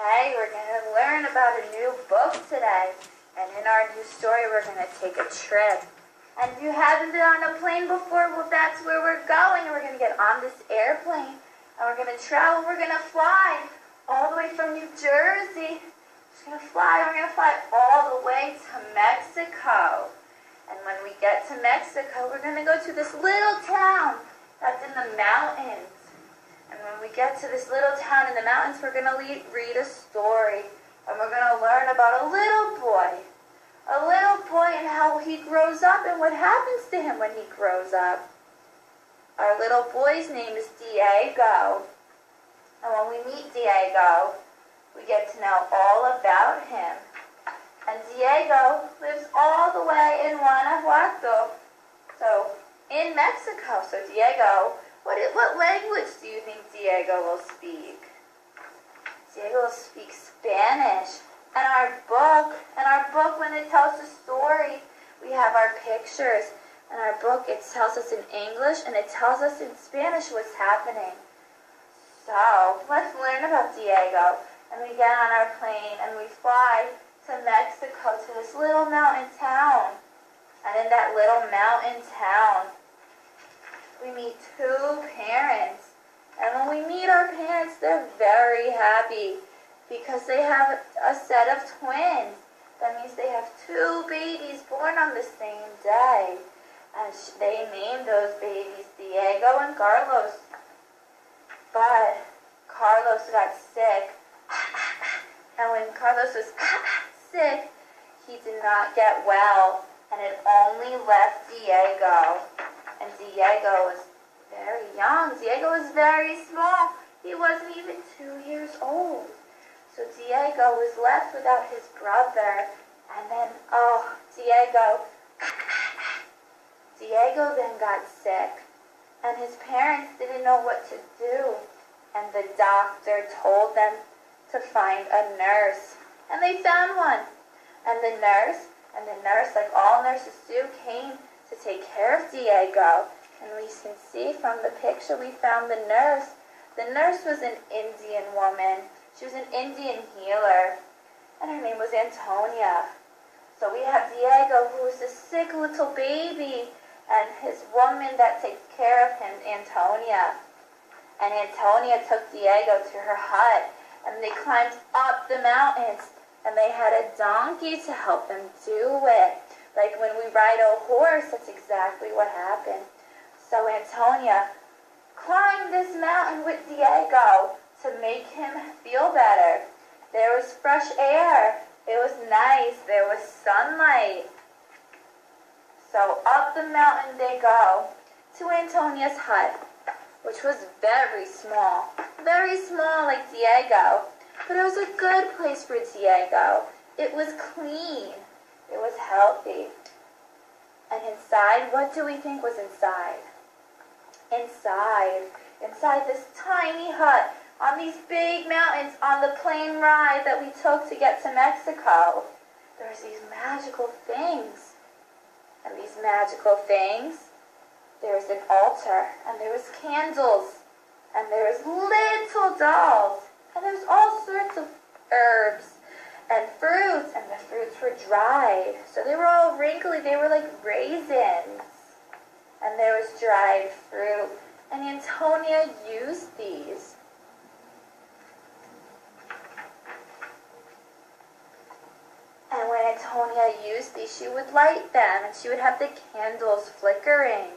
Okay, we're going to learn about a new book today. And in our new story, we're going to take a trip. And if you haven't been on a plane before, well, that's where we're going. We're going to get on this airplane. And we're going to travel. We're going to fly all the way from New Jersey. We're going to fly. We're going to fly all the way to Mexico. And when we get to Mexico, we're going to go to this little town that's in the mountains. And when we get to this little town in the mountains, we're going to read a story. And we're going to learn about a little boy. A little boy and how he grows up and what happens to him when he grows up. Our little boy's name is Diego. And when we meet Diego, we get to know all about him. And Diego lives all the way in Guanajuato, so in Mexico. So Diego, what language do you think Diego will speak? Diego will speak Spanish. And our book, when it tells the story, we have our pictures. And our book, it tells us in English and it tells us in Spanish what's happening. So let's learn about Diego. And we get on our plane and we fly to Mexico, to this little mountain town. And in that little mountain town, we meet two parents. And when we meet our parents, they're very happy because they have a set of twins. That means they have two babies born on the same day. And they named those babies Diego and Carlos. But Carlos got sick. And when Carlos was sick, he did not get well. And it only left Diego. And Diego was very young. Diego was very small. He wasn't even 2 years old. So Diego was left without his brother. And then, Diego then got sick. And his parents didn't know what to do. And the doctor told them to find a nurse. And they found one. And the nurse, like all nurses do, came to take care of Diego. And we can see from the picture we found the nurse. The nurse was an Indian woman. She was an Indian healer. And her name was Antonia. So we have Diego, who is a sick little baby, and his woman that takes care of him, Antonia. And Antonia took Diego to her hut, and they climbed up the mountains, and they had a donkey to help them do it. Like when we ride a horse, that's exactly what happened. So Antonia climbed this mountain with Diego to make him feel better. There was fresh air. It was nice. There was sunlight. So up the mountain they go to Antonia's hut, which was very small like Diego. But it was a good place for Diego. It was clean. It was healthy. And inside, what do we think was inside? Inside this tiny hut on these big mountains on the plane ride that we took to get to Mexico, there's these magical things. And these magical things, there's an altar, and there was candles, and there was little dolls, and there was all sorts of herbs and fruits, and the fruits were dried. So they were all wrinkly, they were like raisins. And there was dried fruit, and Antonia used these. And when Antonia used these, she would light them, and she would have the candles flickering.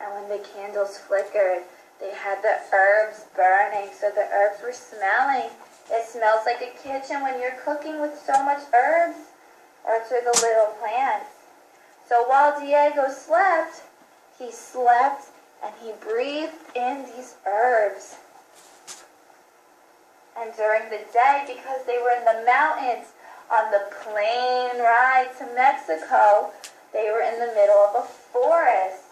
And when the candles flickered, they had the herbs burning, so the herbs were smelling. It smells like a kitchen when you're cooking with so much herbs. Herbs are the little plants. So while Diego slept, he slept and he breathed in these herbs. And during the day, because they were in the mountains, on the plane ride to Mexico, they were in the middle of a forest.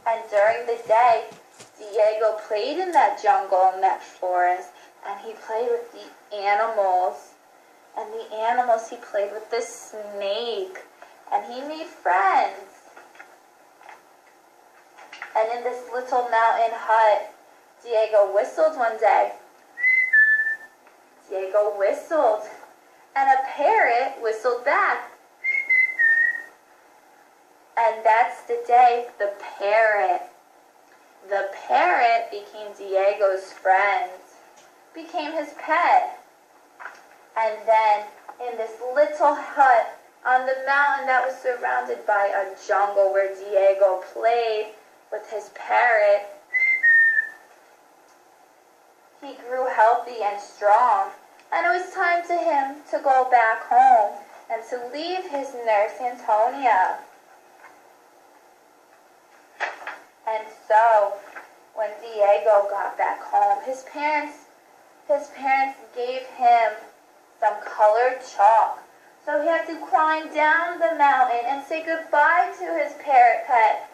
And during the day, Diego played in that jungle, in that forest, and he played with the animals. And the animals, he played with the snake, and he made friends. And in this little mountain hut, Diego whistled one day. Diego whistled, and a parrot whistled back. And that's the day the parrot became Diego's friend, became his pet. And then in this little hut on the mountain that was surrounded by a jungle where Diego played with his parrot, he grew healthy and strong, and it was time to him to go back home and to leave his nurse Antonia. And so, when Diego got back home, his parents gave him some colored chalk. So he had to climb down the mountain and say goodbye to his parrot pet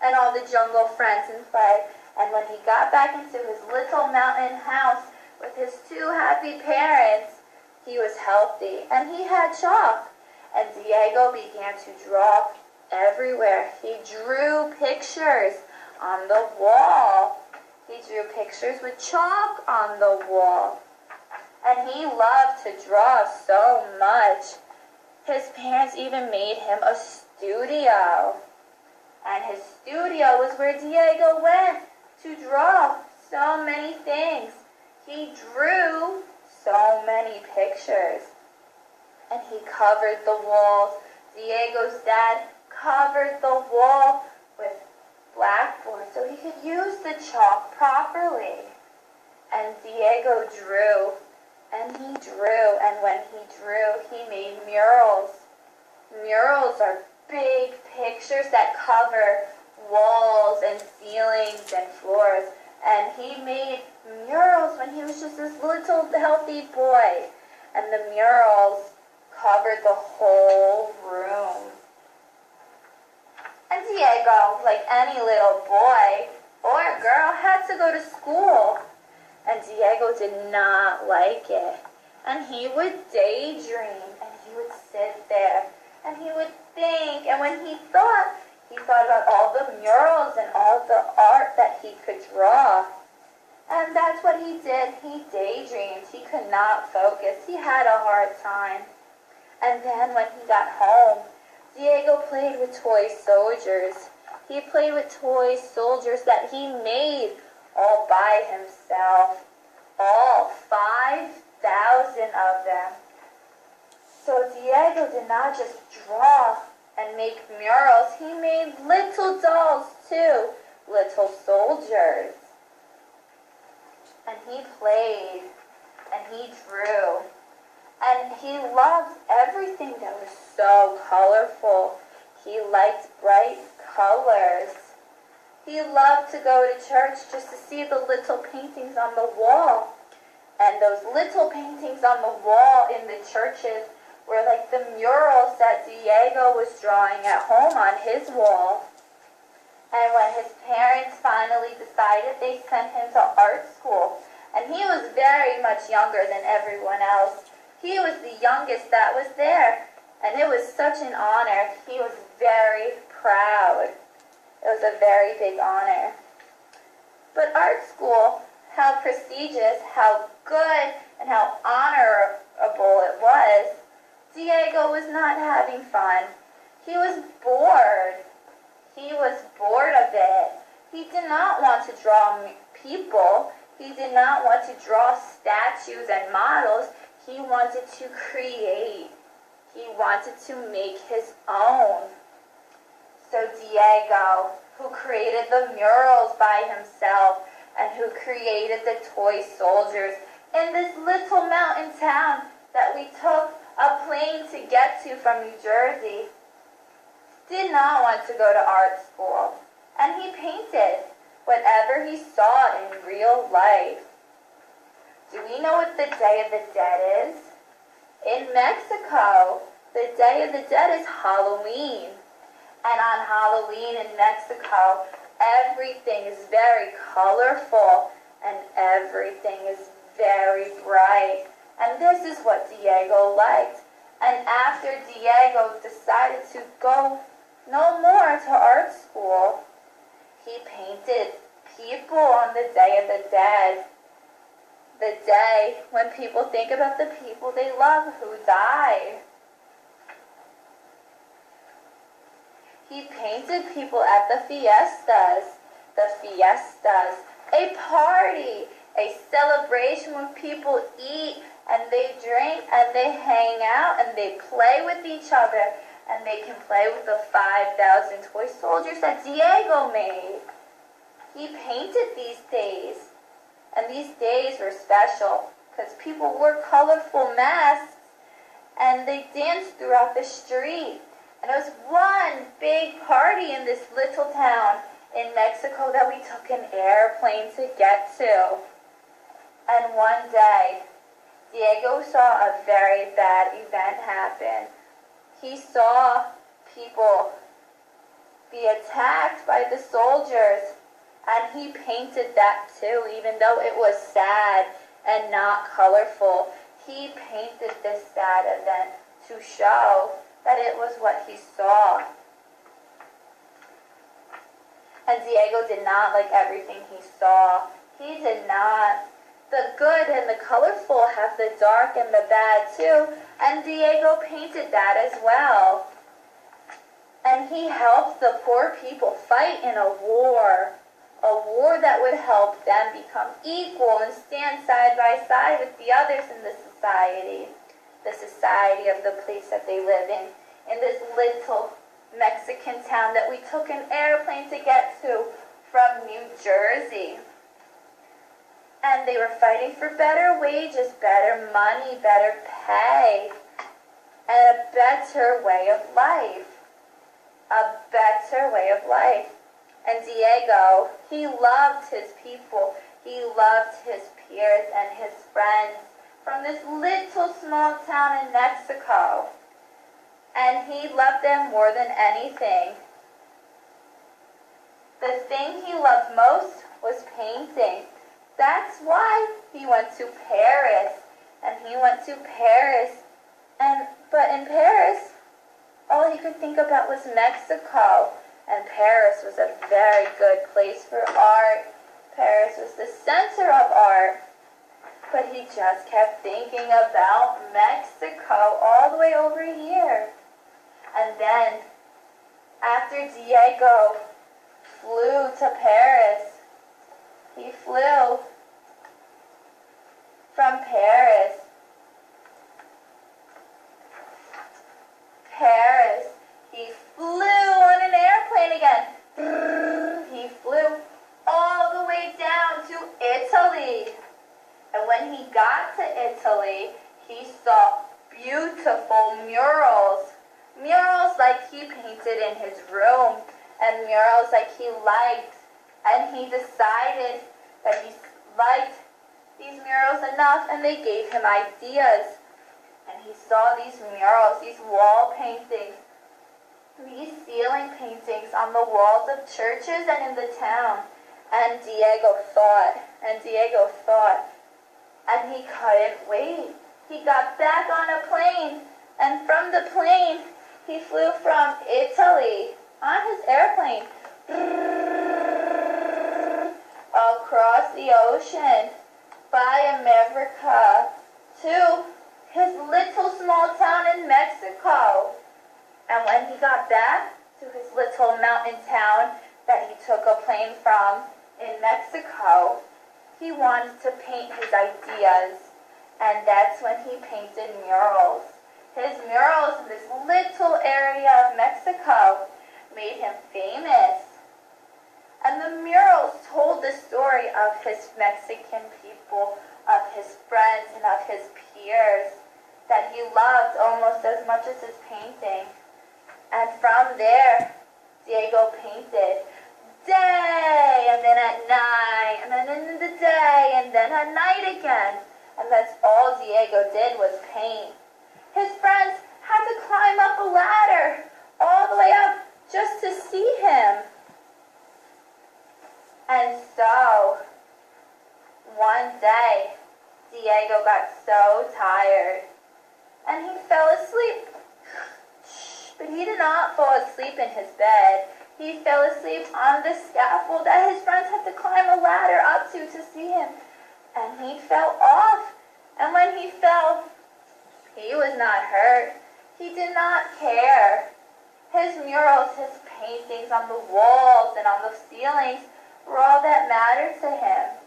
and all the jungle friends and play. And when he got back into his little mountain house with his two happy parents, he was healthy and he had chalk. And Diego began to draw everywhere. He drew pictures on the wall. He drew pictures with chalk on the wall. And he loved to draw so much. His parents even made him a studio. And his studio was where Diego went to draw so many things. He drew so many pictures. And he covered the walls. Diego's dad covered the wall with blackboard so he could use the chalk properly. And Diego drew, and he drew, and when he drew, he made murals. Murals are big pictures that cover walls and ceilings and floors. And he made murals when he was just this little healthy boy. And the murals covered the whole room. And Diego, like any little boy or girl, had to go to school. And Diego did not like it. And he would daydream, and he would sit there, and he would think. And when he thought about all the murals and all the art that he could draw. And that's what he did. He daydreamed. He could not focus. He had a hard time. And then when he got home, Diego played with toy soldiers. He played with toy soldiers that he made all by himself. All 5,000 of them. So Diego did not just draw and make murals. He made little dolls too, little soldiers. And he played, and he drew. And he loved everything that was so colorful. He liked bright colors. He loved to go to church just to see the little paintings on the wall. And those little paintings on the wall in the churches were like the murals that Diego was drawing at home on his wall. And when his parents finally decided, they sent him to art school. And he was very much younger than everyone else. He was the youngest that was there. And it was such an honor. He was very proud. It was a very big honor. But art school, how prestigious, how good, and how honorable it was, Diego was not having fun. He was bored. He was bored of it. He did not want to draw people. He did not want to draw statues and models. He wanted to create. He wanted to make his own. So Diego, who created the murals by himself and who created the toy soldiers in this little mountain town that we took a plane to get to from New Jersey, did not want to go to art school. And he painted whatever he saw in real life. Do we know what the Day of the Dead is? In Mexico, the Day of the Dead is Halloween. And on Halloween in Mexico, everything is very colorful and everything is very bright. And this is what Diego liked. And after Diego decided to go no more to art school, he painted people on the Day of the Dead. the day when people think about the people they love who died. He painted people at the fiestas, a party, a celebration when people eat and they drink and they hang out and they play with each other and they can play with the 5,000 toy soldiers that Diego made. He painted these days, and these days were special because people wore colorful masks and they danced throughout the street. And it was one big party in this little town in Mexico that we took an airplane to get to. And one day, Diego saw a very bad event happen. He saw people be attacked by the soldiers, and he painted that too, even though it was sad and not colorful. He painted this sad event to show that it was what he saw. And Diego did not like everything he saw. He did not. The good and the colorful have the dark and the bad too, and Diego painted that as well. And he helped the poor people fight in a war that would help them become equal and stand side by side with the others in the society of the place that they live in this little Mexican town that we took an airplane to get to from New Jersey. And they were fighting for better wages, better money, better pay, and a better way of life. A better way of life. And Diego, he loved his people. He loved his peers and his friends from this little small town in Mexico. And he loved them more than anything. The thing he loved most was painting. That's why he went to Paris. And he went to Paris. But in Paris, all he could think about was Mexico. And Paris was a very good place for art. Paris was the center of art. But he just kept thinking about Mexico all the way over here. And then, after Diego flew to Paris, he flew from Paris. He flew on an airplane again. He flew all the way down to Italy. And when he got to Italy, he saw beautiful murals. Murals like he painted in his room, and murals like he liked. And he decided that he liked these murals enough, and they gave him ideas. And he saw these murals, these wall paintings, these ceiling paintings on the walls of churches and in the town. And Diego thought, and he couldn't wait. He got back on a plane, and from the plane, he flew from Italy on his airplane across the ocean by America to his little small town in Mexico. And when he got back to his little mountain town that he took a plane from in Mexico, he wanted to paint his ideas. And that's when he painted murals. His murals in this little area of Mexico made him famous. And the murals told the story of his Mexican people, of his friends, and of his peers that he loved almost as much as his painting. And from there, Diego painted day, and then at night, and then in the day, and then at night again. And that's all Diego did was paint. His friends had to climb up a ladder all the way up just to see him. And so, one day, Diego got so tired, and he fell asleep. But he did not fall asleep in his bed. He fell asleep on the scaffold that his friends had to climb a ladder up to see him. and he fell off. And when he fell, he was not hurt. He did not care. His murals, his paintings on the walls and on the ceilings were all that mattered to him.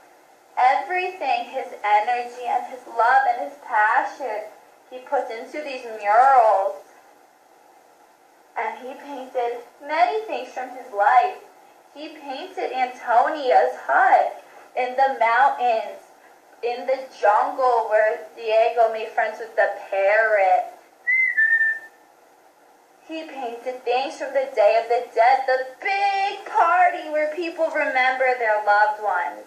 Everything, his energy and his love and his passion, he put into these murals. And he painted many things from his life. He painted Antonia's hut in the mountains, in the jungle where Diego made friends with the parrot. He painted things from the Day of the Dead, the big party where people remember their loved ones.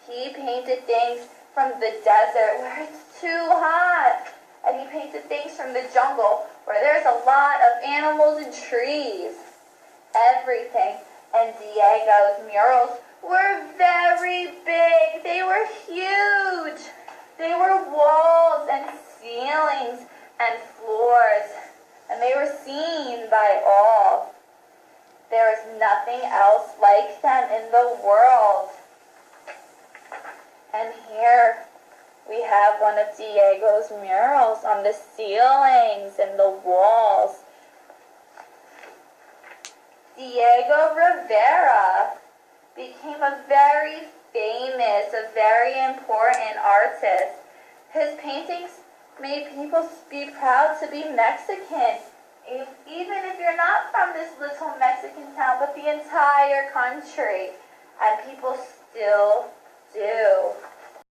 He painted things from the desert where it's too hot. And he painted things from the jungle where there's a lot of animals and trees. Everything. And Diego's murals were very big. They were huge. They were walls and ceilings and floors. And they were seen by all. There is nothing else like them in the world. And here we have one of Diego's murals on the ceilings and the walls. Diego Rivera became a very famous, a very important artist. His paintings made people be proud to be Mexican, even if you're not from this little Mexican town, but the entire country. And people still do.